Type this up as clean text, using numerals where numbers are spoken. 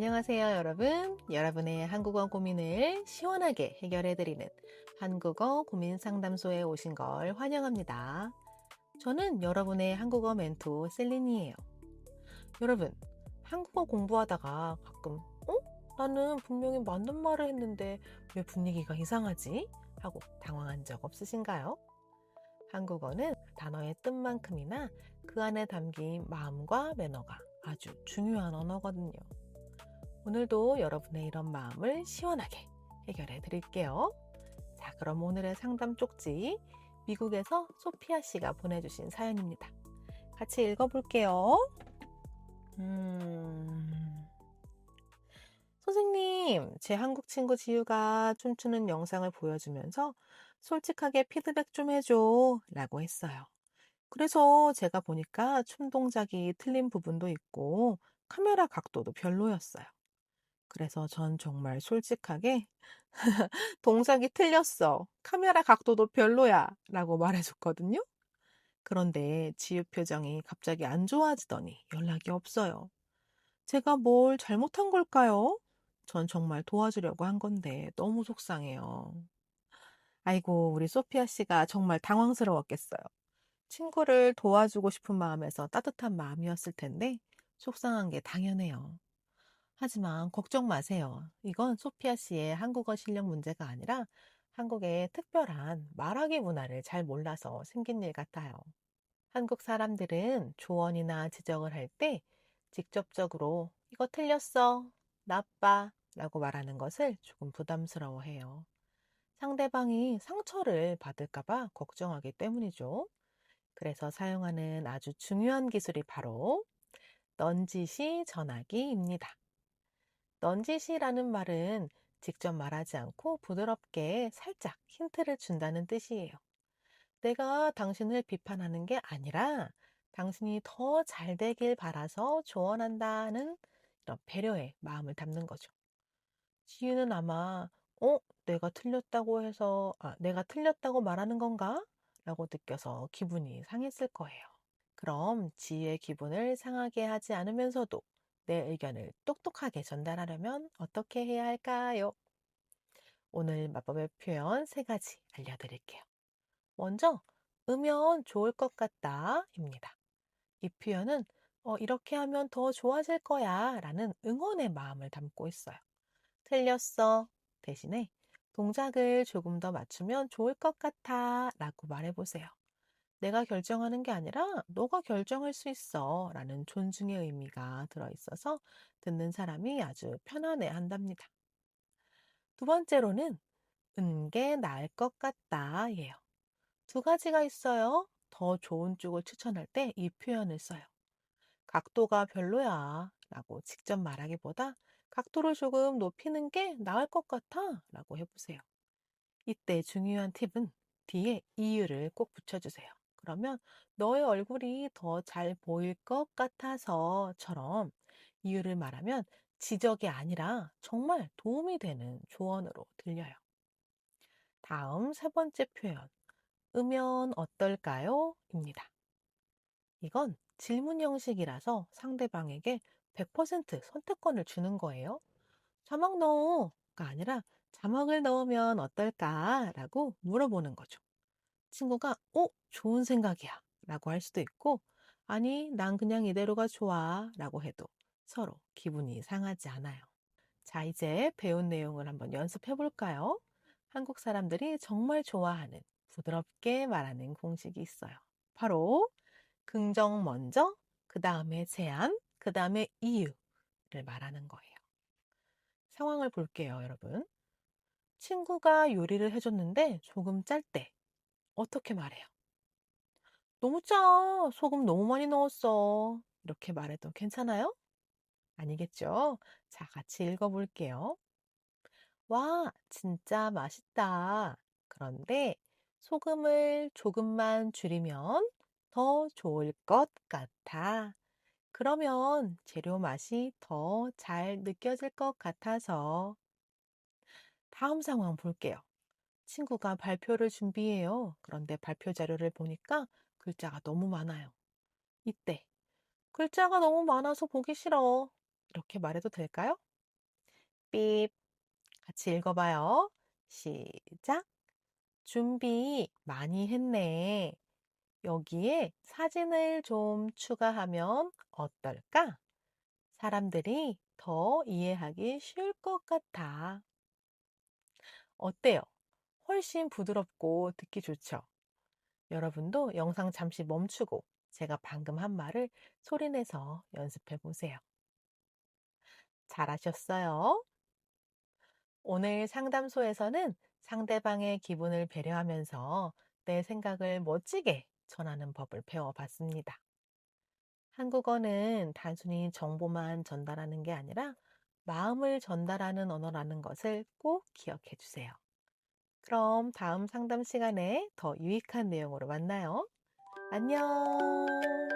안녕하세요, 여러분. 여러분의 한국어 고민을 시원하게 해결해드리는 한국어 고민 상담소에 오신 걸 환영합니다. 저는 여러분의 한국어 멘토 셀린이에요. 여러분, 한국어 공부하다가 가끔, 나는 분명히 맞는 말을 했는데 왜 분위기가 이상하지? 하고 당황한 적 없으신가요? 한국어는 단어의 뜻만큼이나 그 안에 담긴 마음과 매너가 아주 중요한 언어거든요. 오늘도 여러분의 이런 마음을 시원하게 해결해 드릴게요. 자, 그럼 오늘의 상담 쪽지, 미국에서 소피아 씨가 보내주신 사연입니다. 같이 읽어볼게요. 선생님, 제 한국 친구 지유가 춤추는 영상을 보여주면서 솔직하게 피드백 좀 해줘 라고 했어요. 그래서 제가 보니까 춤 동작이 틀린 부분도 있고 카메라 각도도 별로였어요. 그래서 전 정말 솔직하게 "동작이 틀렸어. 카메라 각도도 별로야." 라고 말해줬거든요. 그런데 지우 표정이 갑자기 안 좋아지더니 연락이 없어요. 제가 뭘 잘못한 걸까요? 전 정말 도와주려고 한 건데 너무 속상해요. 아이고, 우리 소피아 씨가 정말 당황스러웠겠어요. 친구를 도와주고 싶은 마음에서 따뜻한 마음이었을 텐데 속상한 게 당연해요. 하지만 걱정 마세요. 이건 소피아 씨의 한국어 실력 문제가 아니라 한국의 특별한 말하기 문화를 잘 몰라서 생긴 일 같아요. 한국 사람들은 조언이나 지적을 할 때 직접적으로 이거 틀렸어, 나빠 라고 말하는 것을 조금 부담스러워해요. 상대방이 상처를 받을까봐 걱정하기 때문이죠. 그래서 사용하는 아주 중요한 기술이 바로 넌지시 전하기입니다. 넌지시라는 말은 직접 말하지 않고 부드럽게 살짝 힌트를 준다는 뜻이에요. 내가 당신을 비판하는 게 아니라 당신이 더 잘 되길 바라서 조언한다는 이런 배려의 마음을 담는 거죠. 지유는 아마, 내가 틀렸다고 말하는 건가? 라고 느껴서 기분이 상했을 거예요. 그럼 지혜의 기분을 상하게 하지 않으면서도 내 의견을 똑똑하게 전달하려면 어떻게 해야 할까요? 오늘 마법의 표현 세 가지 알려드릴게요. 먼저, 으면 좋을 것 같다 입니다. 이 표현은 이렇게 하면 더 좋아질 거야 라는 응원의 마음을 담고 있어요. 틀렸어 대신에 동작을 조금 더 맞추면 좋을 것 같아 라고 말해보세요. 내가 결정하는 게 아니라 너가 결정할 수 있어 라는 존중의 의미가 들어있어서 듣는 사람이 아주 편안해 한답니다. 두 번째로는 게 나을 것 같다 예요. 두 가지가 있어요. 더 좋은 쪽을 추천할 때 이 표현을 써요. 각도가 별로야 라고 직접 말하기보다 각도를 조금 높이는 게 나을 것 같아 라고 해보세요. 이때 중요한 팁은 뒤에 이유를 꼭 붙여주세요. 그러면 너의 얼굴이 더 잘 보일 것 같아서처럼 이유를 말하면 지적이 아니라 정말 도움이 되는 조언으로 들려요. 다음 세 번째 표현, 으면 어떨까요? 입니다. 이건 질문 형식이라서 상대방에게 100% 선택권을 주는 거예요. 자막 넣어가 아니라 자막을 넣으면 어떨까? 라고 물어보는 거죠. 친구가, 좋은 생각이야. 라고 할 수도 있고, 아니, 난 그냥 이대로가 좋아. 라고 해도 서로 기분이 상하지 않아요. 자, 이제 배운 내용을 한번 연습해 볼까요? 한국 사람들이 정말 좋아하는 부드럽게 말하는 공식이 있어요. 바로 긍정 먼저, 그 다음에 제안, 그 다음에 이유를 말하는 거예요. 상황을 볼게요, 여러분. 친구가 요리를 해줬는데 조금 짤 때 어떻게 말해요? 너무 짜. 소금 너무 많이 넣었어. 이렇게 말해도 괜찮아요? 아니겠죠? 자, 같이 읽어볼게요. 와, 진짜 맛있다. 그런데 소금을 조금만 줄이면 더 좋을 것 같아. 그러면 재료 맛이 더 잘 느껴질 것 같아서. 다음 상황 볼게요. 친구가 발표를 준비해요. 그런데 발표 자료를 보니까 글자가 너무 많아요. 이때 글자가 너무 많아서 보기 싫어. 이렇게 말해도 될까요? 삐 같이 읽어봐요. 시작. 준비 많이 했네. 여기에 사진을 좀 추가하면 어떨까? 사람들이 더 이해하기 쉬울 것 같아. 어때요? 훨씬 부드럽고 듣기 좋죠? 여러분도 영상 잠시 멈추고 제가 방금 한 말을 소리내서 연습해 보세요. 잘하셨어요. 오늘 상담소에서는 상대방의 기분을 배려하면서 내 생각을 멋지게 전하는 법을 배워봤습니다. 한국어는 단순히 정보만 전달하는 게 아니라 마음을 전달하는 언어라는 것을 꼭 기억해 주세요. 그럼 다음 상담 시간에 더 유익한 내용으로 만나요. 안녕.